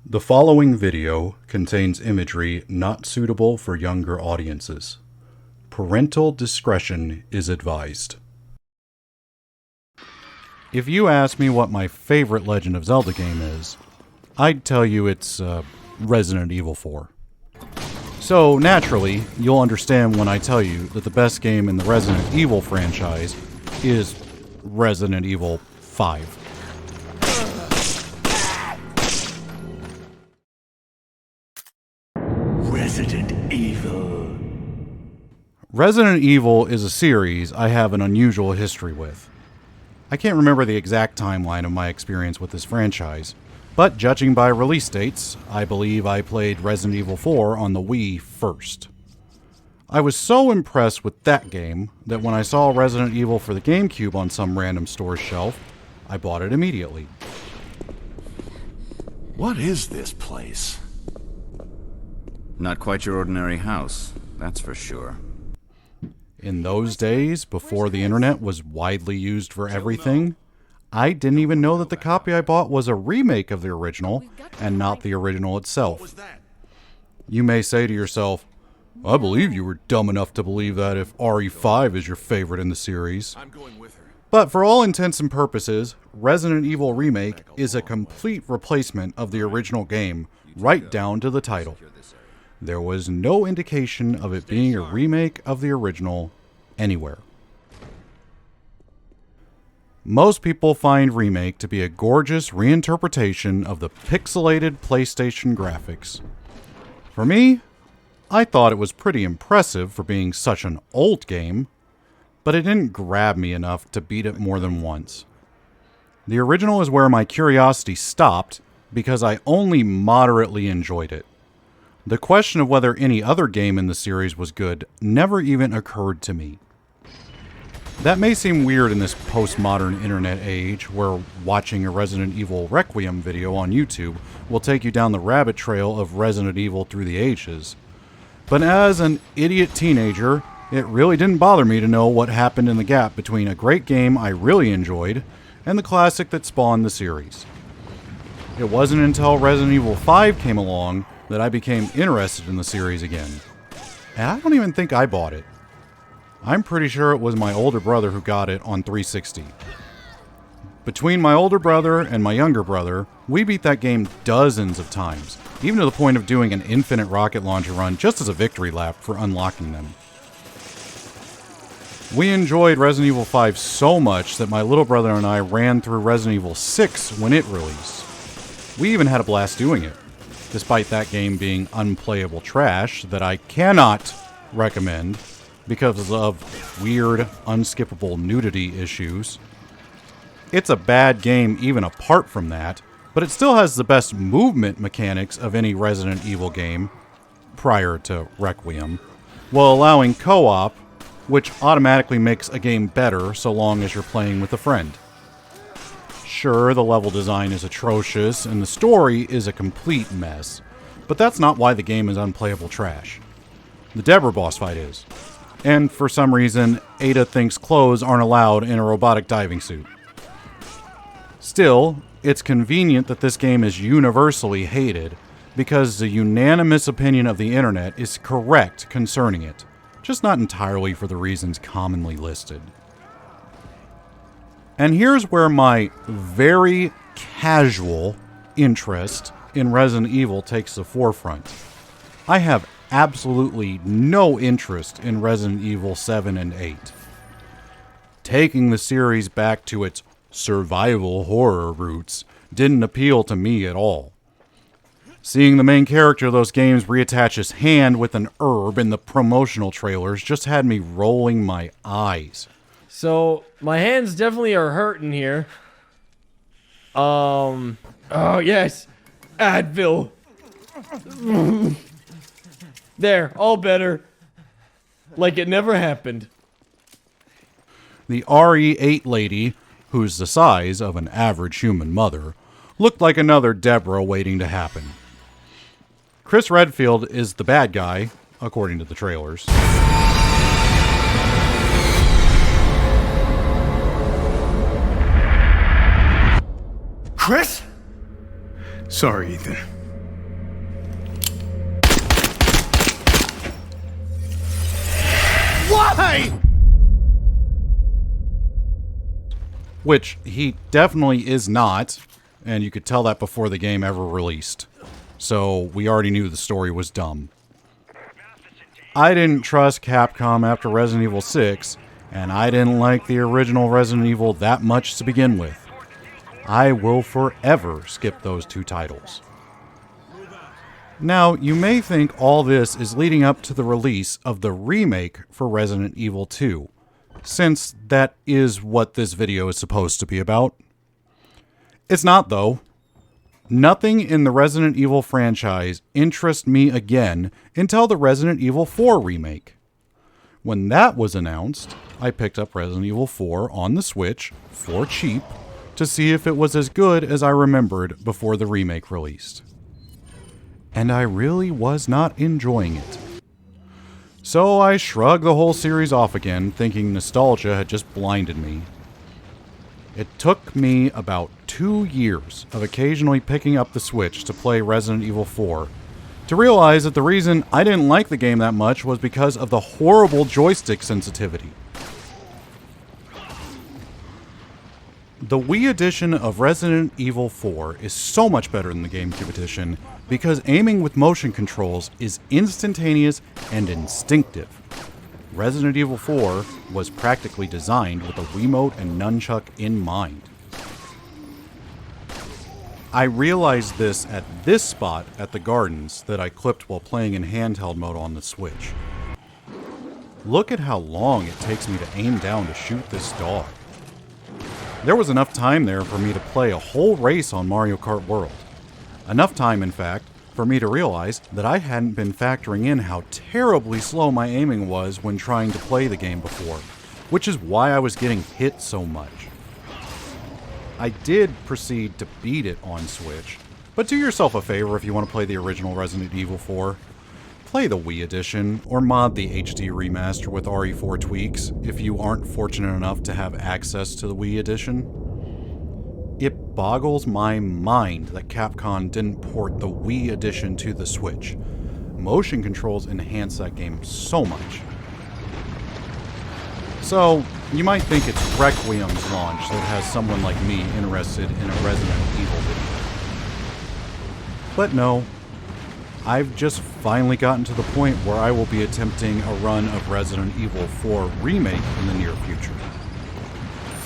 The following video contains imagery not suitable for younger audiences. Parental discretion is advised. If you ask me what my favorite Legend of Zelda game is, I'd tell you it's Resident Evil 4. So naturally, you'll understand when I tell you that the best game in the Resident Evil franchise is Resident Evil 5. Resident Evil. Resident Evil is a series I have an unusual history with. I can't remember the exact timeline of my experience with this franchise, but judging by release dates, I believe I played Resident Evil 4 on the Wii first. I was so impressed with that game that when I saw Resident Evil for the GameCube on some random store's shelf, I bought it immediately. What is this place? Not quite your ordinary house, that's for sure. In those days, before the internet was widely used for everything, I didn't even know that the copy I bought was a remake of the original and not the original itself. You may say to yourself, I believe you were dumb enough to believe that if RE5 is your favorite in the series. But for all intents and purposes, Resident Evil Remake is a complete replacement of the original game, right down to the title. There was no indication of it being a remake of the original anywhere. Most people find Remake to be a gorgeous reinterpretation of the pixelated PlayStation graphics. For me, I thought it was pretty impressive for being such an old game, but it didn't grab me enough to beat it more than once. The original is where my curiosity stopped because I only moderately enjoyed it. The question of whether any other game in the series was good never even occurred to me. That may seem weird in this postmodern internet age where watching a Resident Evil Requiem video on YouTube will take you down the rabbit trail of Resident Evil through the ages. But as an idiot teenager, it really didn't bother me to know what happened in the gap between a great game I really enjoyed and the classic that spawned the series. It wasn't until Resident Evil 5 came along that I became interested in the series again. And I don't even think I bought it. I'm pretty sure it was my older brother who got it on 360. Between my older brother and my younger brother, we beat that game dozens of times, even to the point of doing an infinite rocket launcher run just as a victory lap for unlocking them. We enjoyed Resident Evil 5 so much that my little brother and I ran through Resident Evil 6 when it released. We even had a blast doing it, despite that game being unplayable trash that I cannot recommend because of weird, unskippable nudity issues. It's a bad game even apart from that, but it still has the best movement mechanics of any Resident Evil game, prior to Requiem, while allowing co-op, which automatically makes a game better so long as you're playing with a friend. Sure, the level design is atrocious, and the story is a complete mess, but that's not why the game is unplayable trash. The Deborah boss fight is. And for some reason, Ada thinks clothes aren't allowed in a robotic diving suit. Still, it's convenient that this game is universally hated, because the unanimous opinion of the internet is correct concerning it, just not entirely for the reasons commonly listed. And here's where my very casual interest in Resident Evil takes the forefront. I have absolutely no interest in Resident Evil 7 and 8. Taking the series back to its survival horror roots didn't appeal to me at all. Seeing the main character of those games reattach his hand with an herb in the promotional trailers just had me rolling my eyes. So, my hands definitely are hurting here. Oh, yes. Advil. There, all better. Like it never happened. The RE8 lady, who's the size of an average human mother, looked like another Deborah waiting to happen. Chris Redfield is the bad guy, according to the trailers. Chris? Sorry, Ethan. Why? Which he definitely is not, and you could tell that before the game ever released. So we already knew the story was dumb. I didn't trust Capcom after Resident Evil 6, and I didn't like the original Resident Evil that much to begin with. I will forever skip those two titles. Now, you may think all this is leading up to the release of the remake for Resident Evil 2, since that is what this video is supposed to be about. It's not, though. Nothing in the Resident Evil franchise interests me again until the Resident Evil 4 remake. When that was announced, I picked up Resident Evil 4 on the Switch for cheap to see if it was as good as I remembered before the remake released. And I really was not enjoying it. So I shrugged the whole series off again, thinking nostalgia had just blinded me. It took me about 2 years of occasionally picking up the Switch to play Resident Evil 4 to realize that the reason I didn't like the game that much was because of the horrible joystick sensitivity. The Wii edition of Resident Evil 4 is so much better than the GameCube edition because aiming with motion controls is instantaneous and instinctive. Resident Evil 4 was practically designed with a Wiimote and nunchuck in mind. I realized this at this spot at the gardens that I clipped while playing in handheld mode on the Switch. Look at how long it takes me to aim down to shoot this dog. There was enough time there for me to play a whole race on Mario Kart World. Enough time, in fact, for me to realize that I hadn't been factoring in how terribly slow my aiming was when trying to play the game before, which is why I was getting hit so much. I did proceed to beat it on Switch, but do yourself a favor if you want to play the original Resident Evil 4. Play the Wii edition, or mod the HD remaster with RE4 tweaks if you aren't fortunate enough to have access to the Wii edition. It boggles my mind that Capcom didn't port the Wii edition to the Switch. Motion controls enhance that game so much. So, you might think it's Requiem's launch that has someone like me interested in a Resident Evil video. But no, I've just finally gotten to the point where I will be attempting a run of Resident Evil 4 Remake in the near future.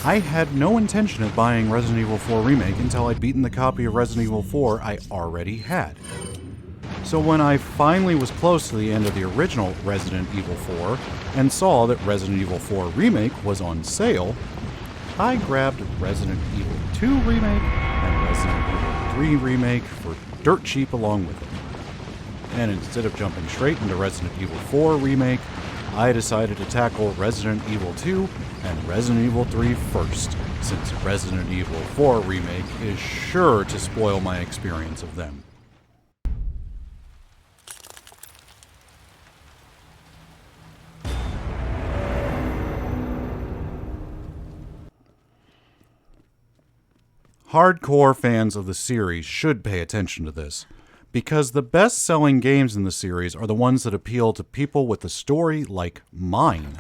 I had no intention of buying Resident Evil 4 Remake until I'd beaten the copy of Resident Evil 4 I already had. So when I finally was close to the end of the original Resident Evil 4 and saw that Resident Evil 4 Remake was on sale, I grabbed Resident Evil 2 Remake and Resident Evil 3 Remake for dirt cheap along with it. And instead of jumping straight into Resident Evil 4 Remake, I decided to tackle Resident Evil 2 and Resident Evil 3 first, since Resident Evil 4 Remake is sure to spoil my experience of them. Hardcore fans of the series should pay attention to this, because the best-selling games in the series are the ones that appeal to people with a story like mine.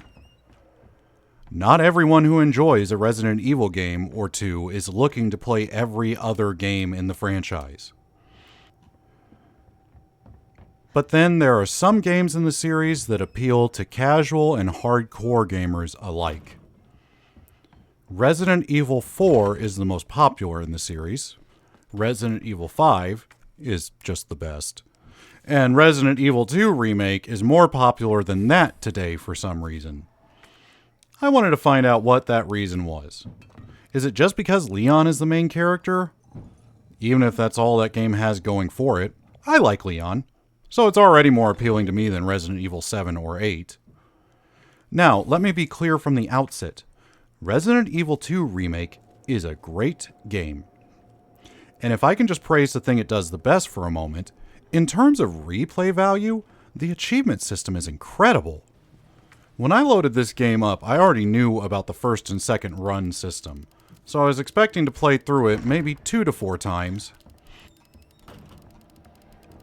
Not everyone who enjoys a Resident Evil game or two is looking to play every other game in the franchise. But then there are some games in the series that appeal to casual and hardcore gamers alike. Resident Evil 4 is the most popular in the series. Resident Evil 5 is just the best. And Resident Evil 2 Remake is more popular than that today for some reason. I wanted to find out what that reason was. Is it just because Leon is the main character? Even if that's all that game has going for it, I like Leon, so it's already more appealing to me than Resident Evil 7 or 8. Now, let me be clear from the outset. Resident Evil 2 Remake is a great game. And if I can just praise the thing it does the best for a moment, in terms of replay value, the achievement system is incredible. When I loaded this game up, I already knew about the first and second run system, so I was expecting to play through it maybe 2 to 4 times.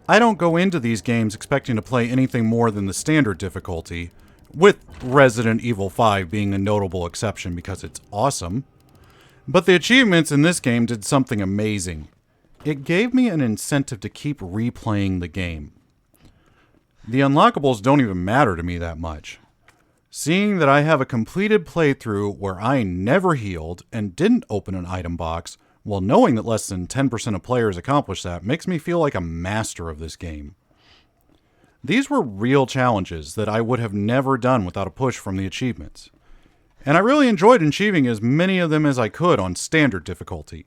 I don't go into these games expecting to play anything more than the standard difficulty, with Resident Evil 5 being a notable exception because it's awesome. But the achievements in this game did something amazing. It gave me an incentive to keep replaying the game. The unlockables don't even matter to me that much. Seeing that I have a completed playthrough where I never healed and didn't open an item box, while knowing that less than 10% of players accomplish that, makes me feel like a master of this game. These were real challenges that I would have never done without a push from the achievements. And I really enjoyed achieving as many of them as I could on standard difficulty.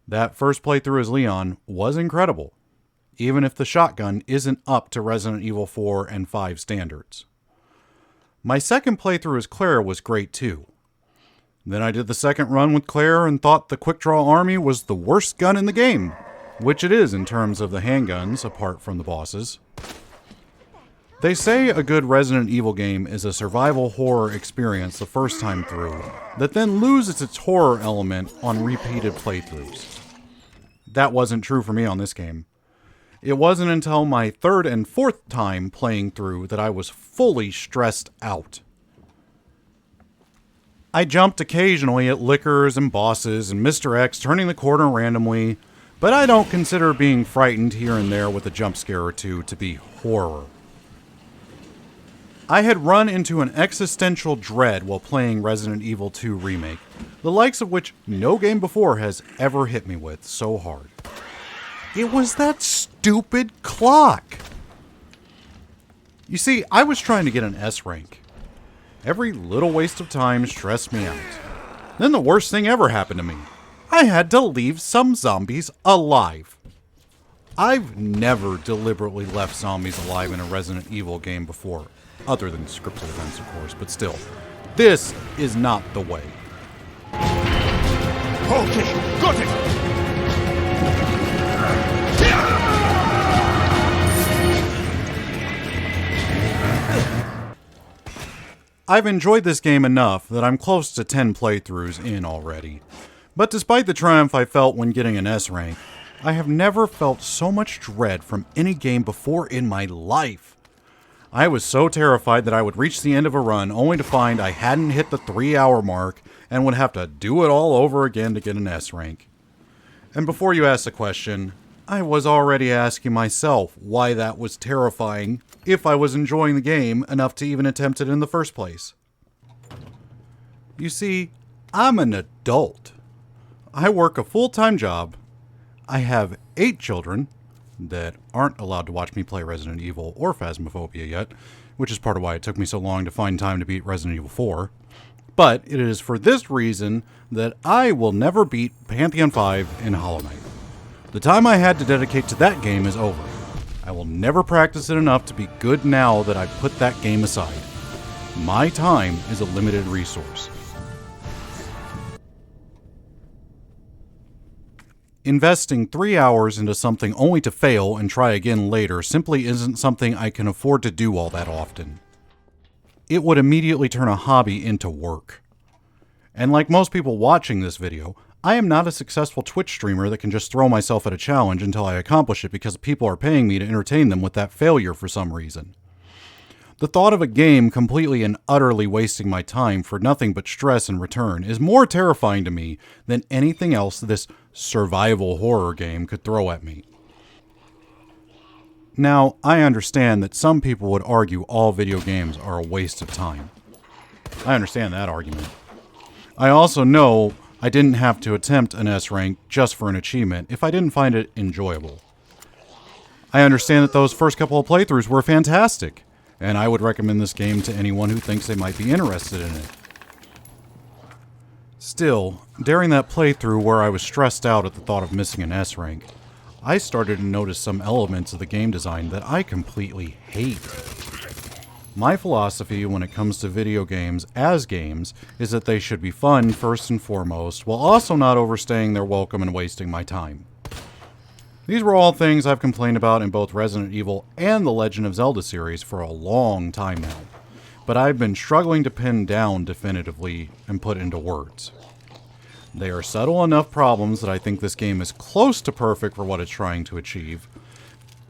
That first playthrough as Leon was incredible, even if the shotgun isn't up to Resident Evil 4 and 5 standards. My second playthrough as Claire was great too. Then I did the second run with Claire and thought the Quick Draw Army was the worst gun in the game, which it is in terms of the handguns, apart from the bosses. They say a good Resident Evil game is a survival horror experience the first time through, that then loses its horror element on repeated playthroughs. That wasn't true for me on this game. It wasn't until my third and fourth time playing through that I was fully stressed out. I jumped occasionally at lickers and bosses and Mr. X turning the corner randomly, but I don't consider being frightened here and there with a jump scare or two to be horror. I had run into an existential dread while playing Resident Evil 2 Remake, the likes of which no game before has ever hit me with so hard. It was that stupid clock! You see, I was trying to get an S rank. Every little waste of time stressed me out. Then the worst thing ever happened to me. I had to leave some zombies alive. I've never deliberately left zombies alive in a Resident Evil game before, other than scripted events, of course, but still. This is not the way. Okay, got it! I've enjoyed this game enough that I'm close to 10 playthroughs in already. But despite the triumph I felt when getting an S rank, I have never felt so much dread from any game before in my life. I was so terrified that I would reach the end of a run only to find I hadn't hit the 3-hour mark and would have to do it all over again to get an S rank. And before you ask the question, I was already asking myself why that was terrifying if I was enjoying the game enough to even attempt it in the first place. You see, I'm an adult. I work a full-time job. I have 8 children that aren't allowed to watch me play Resident Evil or Phasmophobia yet, which is part of why it took me so long to find time to beat Resident Evil 4. But it is for this reason that I will never beat Pantheon 5 in Hollow Knight. The time I had to dedicate to that game is over. I will never practice it enough to be good now that I've put that game aside. My time is a limited resource. Investing 3 hours into something only to fail and try again later simply isn't something I can afford to do all that often. It would immediately turn a hobby into work. And like most people watching this video, I am not a successful Twitch streamer that can just throw myself at a challenge until I accomplish it because people are paying me to entertain them with that failure for some reason. The thought of a game completely and utterly wasting my time for nothing but stress in return is more terrifying to me than anything else this survival horror game could throw at me. Now, I understand that some people would argue all video games are a waste of time. I understand that argument. I also know I didn't have to attempt an S rank just for an achievement if I didn't find it enjoyable. I understand that those first couple of playthroughs were fantastic, and I would recommend this game to anyone who thinks they might be interested in it. Still, during that playthrough where I was stressed out at the thought of missing an S rank, I started to notice some elements of the game design that I completely hate. My philosophy when it comes to video games as games is that they should be fun first and foremost, while also not overstaying their welcome and wasting my time. These were all things I've complained about in both Resident Evil and the Legend of Zelda series for a long time now, but I've been struggling to pin down definitively and put into words. They are subtle enough problems that I think this game is close to perfect for what it's trying to achieve,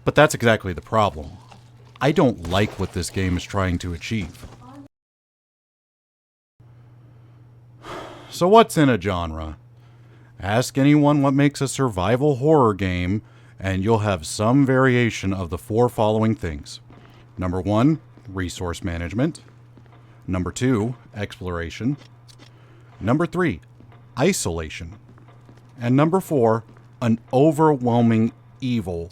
but that's exactly the problem. I don't like what this game is trying to achieve. So what's in a genre? Ask anyone what makes a survival horror game, and you'll have some variation of the four following things. Number 1, resource management. Number 2, exploration. Number 3, isolation. And number 4, an overwhelming evil.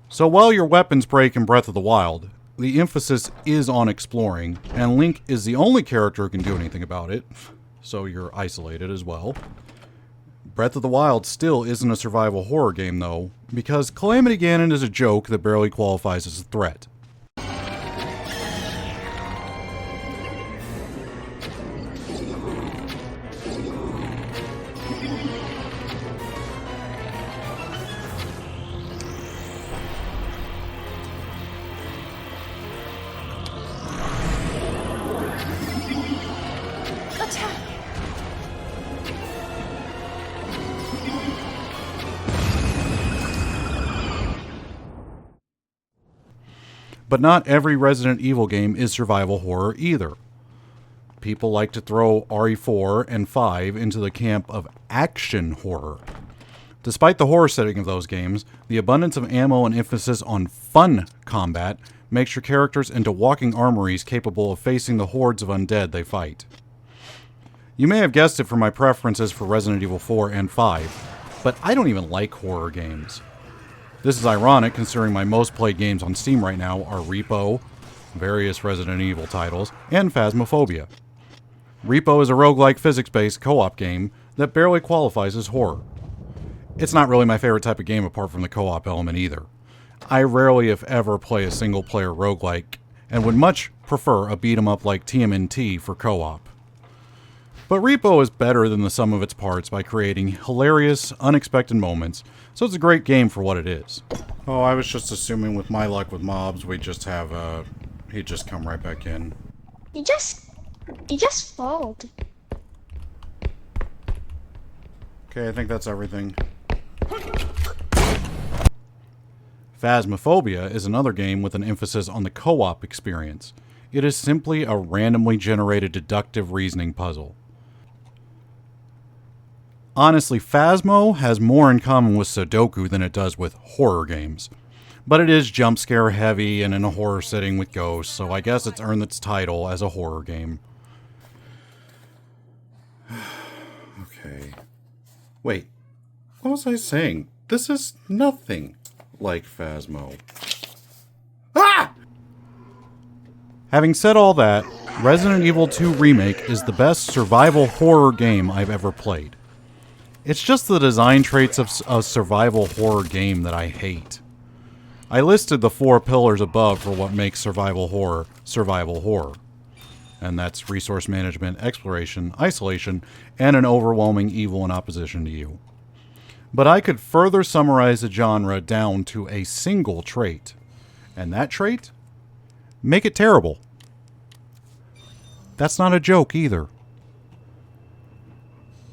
So while your weapons break in Breath of the Wild, the emphasis is on exploring, and Link is the only character who can do anything about it, so you're isolated as well. Breath of the Wild still isn't a survival horror game though, because Calamity Ganon is a joke that barely qualifies as a threat. But not every Resident Evil game is survival horror either. People like to throw RE4 and 5 into the camp of action horror. Despite the horror setting of those games, the abundance of ammo and emphasis on fun combat makes your characters into walking armories capable of facing the hordes of undead they fight. You may have guessed it from my preferences for Resident Evil 4 and 5, but I don't even like horror games. This is ironic considering my most played games on Steam right now are Repo, various Resident Evil titles, and Phasmophobia. Repo is a roguelike physics-based co-op game that barely qualifies as horror. It's not really my favorite type of game apart from the co-op element either. I rarely if ever play a single-player roguelike, and would much prefer a beat-em-up like TMNT for co-op. But Repo is better than the sum of its parts by creating hilarious, unexpected moments, so it's a great game for what it is. Oh, I was just assuming with my luck with mobs, we'd just have, he'd just come right back in. You just fold. Okay, I think that's everything. Phasmophobia is another game with an emphasis on the co-op experience. It is simply a randomly generated deductive reasoning puzzle. Honestly, Phasmo has more in common with Sudoku than it does with horror games. But it is jump scare heavy and in a horror setting with ghosts, so I guess it's earned its title as a horror game. Okay. Wait, what was I saying? This is nothing like Phasmo. Ah! Having said all that, Resident Evil 2 Remake is the best survival horror game I've ever played. It's just the design traits of a survival horror game that I hate. I listed the 4 pillars above for what makes survival horror. And that's resource management, exploration, isolation, and an overwhelming evil in opposition to you. But I could further summarize the genre down to a single trait. And that trait? Make it terrible. That's not a joke either.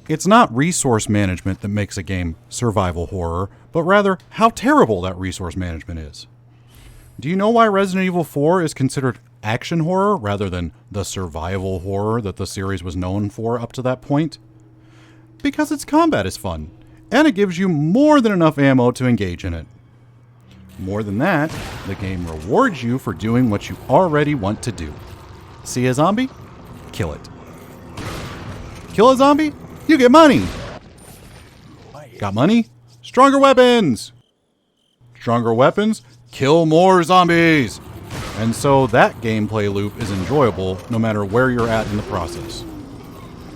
It's not resource management that makes a game survival horror, but rather how terrible that resource management is. Do you know why Resident Evil 4 is considered action horror rather than the survival horror that the series was known for up to that point? Because its combat is fun, and it gives you more than enough ammo to engage in it. More than that, the game rewards you for doing what you already want to do. See a zombie? Kill it. Kill a zombie? You get money! Got money? Stronger weapons! Stronger weapons? Kill more zombies! And so that gameplay loop is enjoyable no matter where you're at in the process.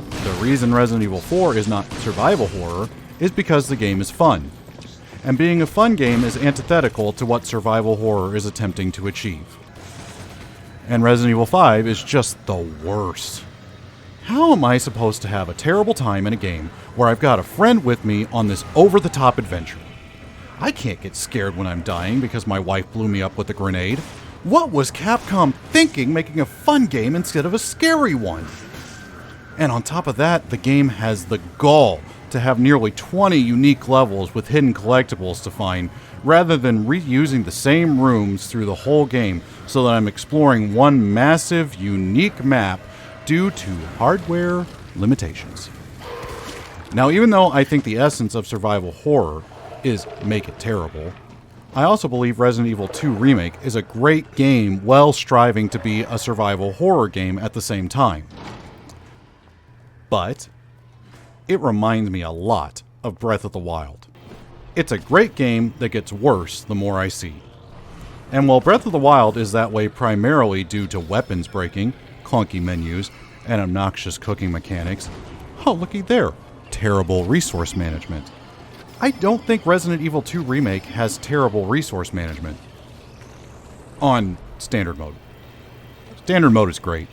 The reason Resident Evil 4 is not survival horror is because the game is fun. And being a fun game is antithetical to what survival horror is attempting to achieve. And Resident Evil 5 is just the worst. How am I supposed to have a terrible time in a game where I've got a friend with me on this over-the-top adventure? I can't get scared when I'm dying because my wife blew me up with a grenade. What was Capcom thinking making a fun game instead of a scary one? And on top of that, the game has the gall to have nearly 20 unique levels with hidden collectibles to find, rather than reusing the same rooms through the whole game so that I'm exploring one massive, unique map due to hardware limitations. Now, even though I think the essence of survival horror is make it terrible, I also believe Resident Evil 2 Remake is a great game while striving to be a survival horror game at the same time. But it reminds me a lot of Breath of the Wild. It's a great game that gets worse the more I see. And while Breath of the Wild is that way primarily due to weapons breaking, clunky menus, and obnoxious cooking mechanics, oh looky there, terrible resource management. I don't think Resident Evil 2 Remake has terrible resource management. On standard mode. Standard mode is great.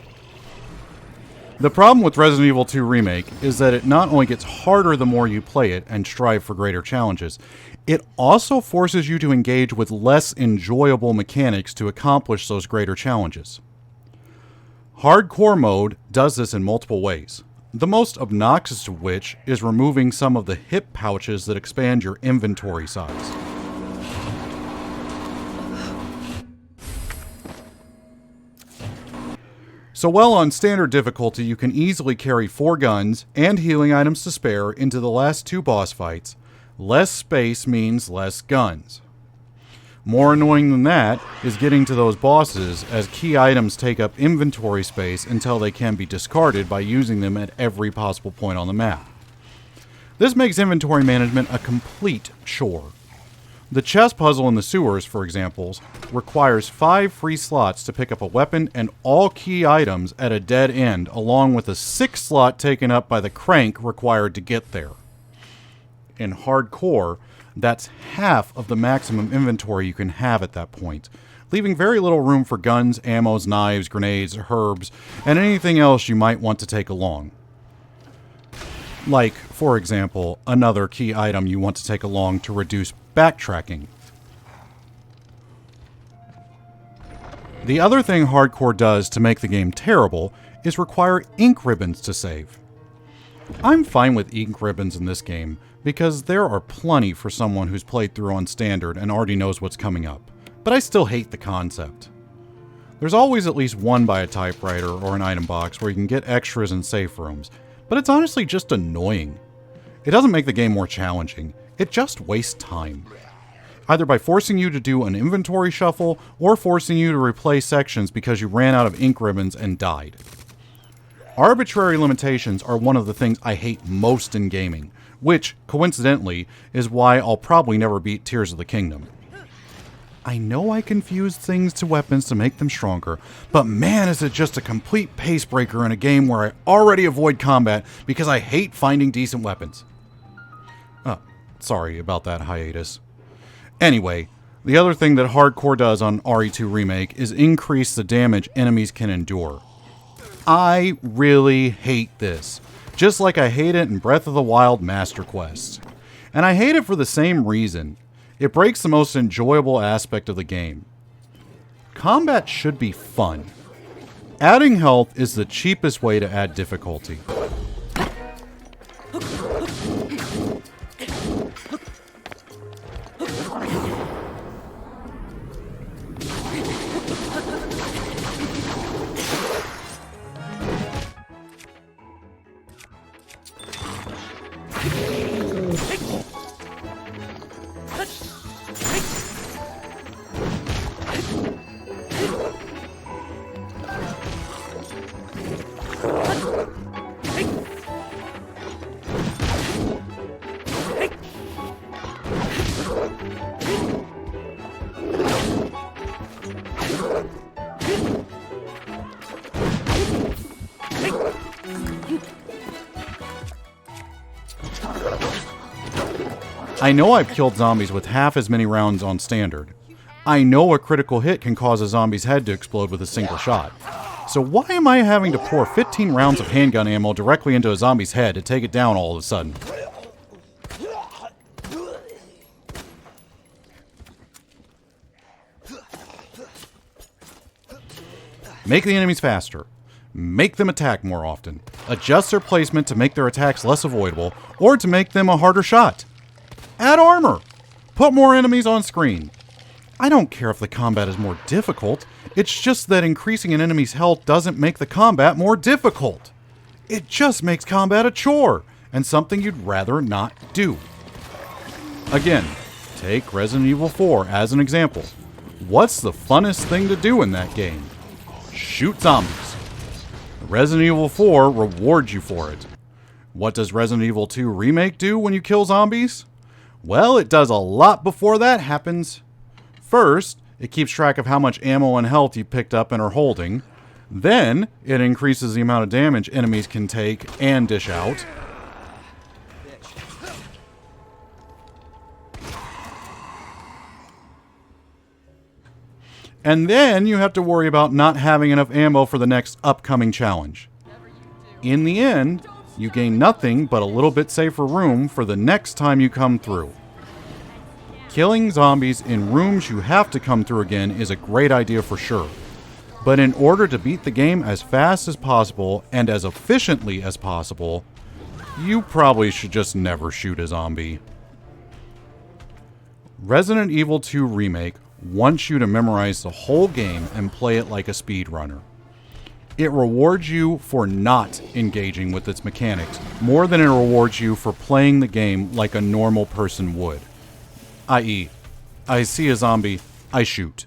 The problem with Resident Evil 2 Remake is that it not only gets harder the more you play it and strive for greater challenges, it also forces you to engage with less enjoyable mechanics to accomplish those greater challenges. Hardcore mode does this in multiple ways, the most obnoxious of which is removing some of the hip pouches that expand your inventory size. So while on standard difficulty you can easily carry 4 guns and healing items to spare into the last 2 boss fights, less space means less guns. More annoying than that is getting to those bosses, as key items take up inventory space until they can be discarded by using them at every possible point on the map. This makes inventory management a complete chore. The chest puzzle in the sewers, for example, requires 5 free slots to pick up a weapon and all key items at a dead end, along with a 6th slot taken up by the crank required to get there. In hardcore, that's half of the maximum inventory you can have at that point, leaving very little room for guns, ammos, knives, grenades, herbs, and anything else you might want to take along. Like, for example, another key item you want to take along to reduce backtracking. The other thing hardcore does to make the game terrible is require ink ribbons to save. I'm fine with ink ribbons in this game because there are plenty for someone who's played through on standard and already knows what's coming up, but I still hate the concept. There's always at least one by a typewriter or an item box where you can get extras in safe rooms, but it's honestly just annoying. It doesn't make the game more challenging, it just wastes time. Either by forcing you to do an inventory shuffle, or forcing you to replay sections because you ran out of ink ribbons and died. Arbitrary limitations are one of the things I hate most in gaming, which, coincidentally, is why I'll probably never beat Tears of the Kingdom. I know I confused things to weapons to make them stronger, but man is it just a complete pace breaker in a game where I already avoid combat because I hate finding decent weapons. Oh, sorry about that hiatus. Anyway, the other thing that hardcore does on RE2 Remake is increase the damage enemies can endure. I really hate this, just like I hate it in Breath of the Wild Master Quest. And I hate it for the same reason. It breaks the most enjoyable aspect of the game. Combat should be fun. Adding health is the cheapest way to add difficulty. I know I've killed zombies with half as many rounds on standard. I know a critical hit can cause a zombie's head to explode with a single shot. So why am I having to pour 15 rounds of handgun ammo directly into a zombie's head to take it down all of a sudden? Make the enemies faster. Make them attack more often. Adjust their placement to make their attacks less avoidable, or to make them a harder shot. Add armor. Put more enemies on screen. I don't care if the combat is more difficult, it's just that increasing an enemy's health doesn't make the combat more difficult. It just makes combat a chore, and something you'd rather not do. Again, take Resident Evil 4 as an example. What's the funnest thing to do in that game? Shoot zombies. Resident Evil 4 rewards you for it. What does Resident Evil 2 Remake do when you kill zombies? Well, it does a lot before that happens. First, it keeps track of how much ammo and health you picked up and are holding. Then, it increases the amount of damage enemies can take and dish out. And then you have to worry about not having enough ammo for the next upcoming challenge. In the end, you gain nothing but a little bit safer room for the next time you come through. Killing zombies in rooms you have to come through again is a great idea for sure. But in order to beat the game as fast as possible and as efficiently as possible, you probably should just never shoot a zombie. Resident Evil 2 Remake wants you to memorize the whole game and play it like a speedrunner. It rewards you for not engaging with its mechanics more than it rewards you for playing the game like a normal person would. I.e., I see a zombie, I shoot.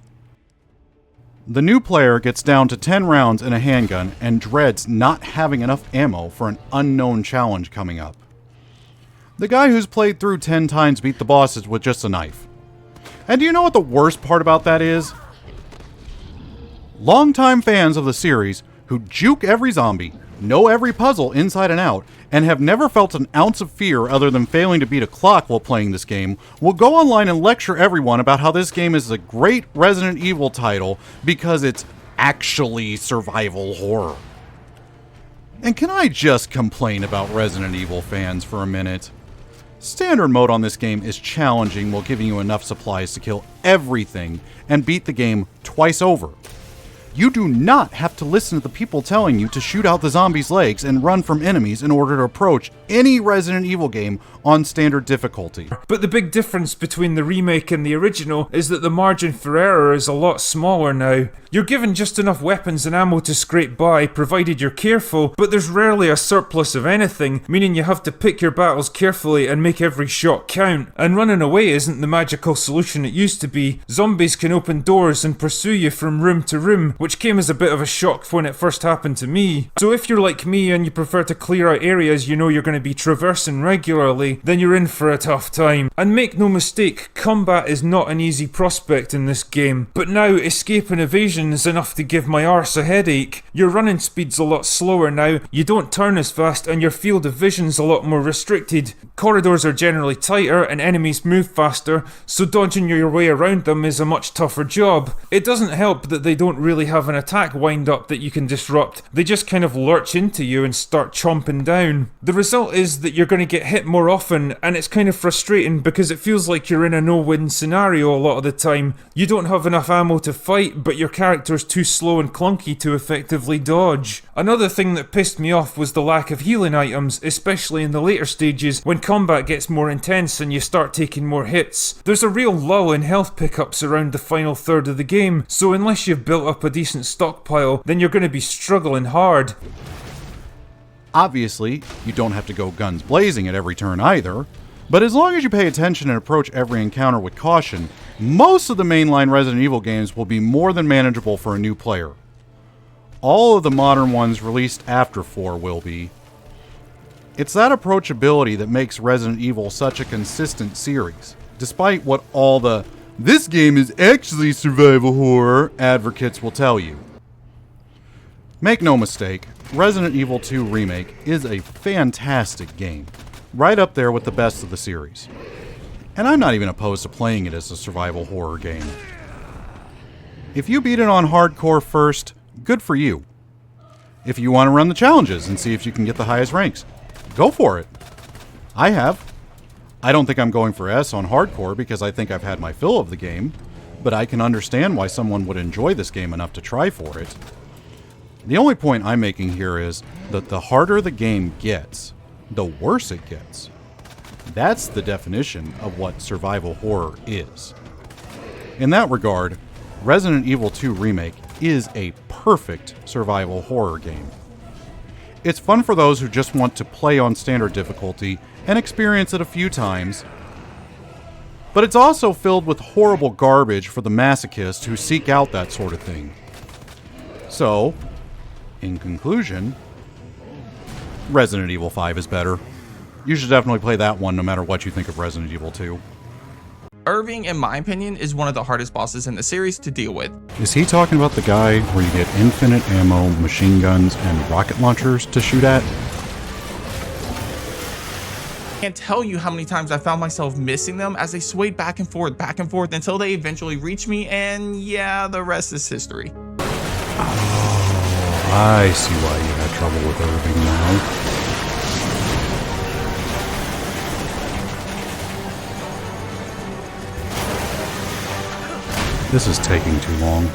The new player gets down to 10 rounds in a handgun and dreads not having enough ammo for an unknown challenge coming up. The guy who's played through 10 times beat the bosses with just a knife. And do you know what the worst part about that is? Longtime fans of the series who juke every zombie, know every puzzle inside and out, and have never felt an ounce of fear other than failing to beat a clock while playing this game, will go online and lecture everyone about how this game is a great Resident Evil title because it's actually survival horror. And can I just complain about Resident Evil fans for a minute? Standard mode on this game is challenging while giving you enough supplies to kill everything and beat the game twice over. You do not have to listen to the people telling you to shoot out the zombies' legs and run from enemies in order to approach any Resident Evil game on standard difficulty. But the big difference between the remake and the original is that the margin for error is a lot smaller now. You're given just enough weapons and ammo to scrape by, provided you're careful, but there's rarely a surplus of anything, meaning you have to pick your battles carefully and make every shot count. And running away isn't the magical solution it used to be. Zombies can open doors and pursue you from room to room, which came as a bit of a shock when it first happened to me. So if you're like me and you prefer to clear out areas you know you're going to be traversing regularly, then you're in for a tough time. And make no mistake, combat is not an easy prospect in this game, but now escape and evasion is enough to give my arse a headache. Your running speed's a lot slower now, you don't turn as fast, and your field of vision's a lot more restricted. Corridors are generally tighter and enemies move faster, so dodging your way around them is a much tougher job. It doesn't help that they don't really have an attack wind up that you can disrupt, they just kind of lurch into you and start chomping down. The result is that you're going to get hit more often, and it's kind of frustrating because it feels like you're in a no-win scenario a lot of the time. You don't have enough ammo to fight, but your character's too slow and clunky to effectively dodge. Another thing that pissed me off was the lack of healing items, especially in the later stages when combat gets more intense and you start taking more hits. There's a real lull in health pickups around the final third of the game, so unless you've built up a decent stockpile, then you're going to be struggling hard. Obviously, you don't have to go guns blazing at every turn either, but as long as you pay attention and approach every encounter with caution, most of the mainline Resident Evil games will be more than manageable for a new player. All of the modern ones released after 4 will be. It's that approachability that makes Resident Evil such a consistent series, despite what all the "this game is actually survival horror" advocates will tell you. Make no mistake, Resident Evil 2 Remake is a fantastic game, right up there with the best of the series. And I'm not even opposed to playing it as a survival horror game. If you beat it on hardcore first, good for you. If you want to run the challenges and see if you can get the highest ranks, go for it. I have. I don't think I'm going for S on hardcore because I think I've had my fill of the game, but I can understand why someone would enjoy this game enough to try for it. The only point I'm making here is that the harder the game gets, the worse it gets. That's the definition of what survival horror is. In that regard, Resident Evil 2 Remake is a perfect survival horror game. It's fun for those who just want to play on standard difficulty and experience it a few times, but it's also filled with horrible garbage for the masochists who seek out that sort of thing. So, in conclusion, Resident Evil 5 is better. You should definitely play that one no matter what you think of Resident Evil 2. Irving, in my opinion, is one of the hardest bosses in the series to deal with. Is he talking about the guy where you get infinite ammo, machine guns, and rocket launchers to shoot at? I can't tell you how many times I found myself missing them as they swayed back and forth until they eventually reached me, and yeah, the rest is history. Oh, I see why you had trouble with Irving now. This is taking too long.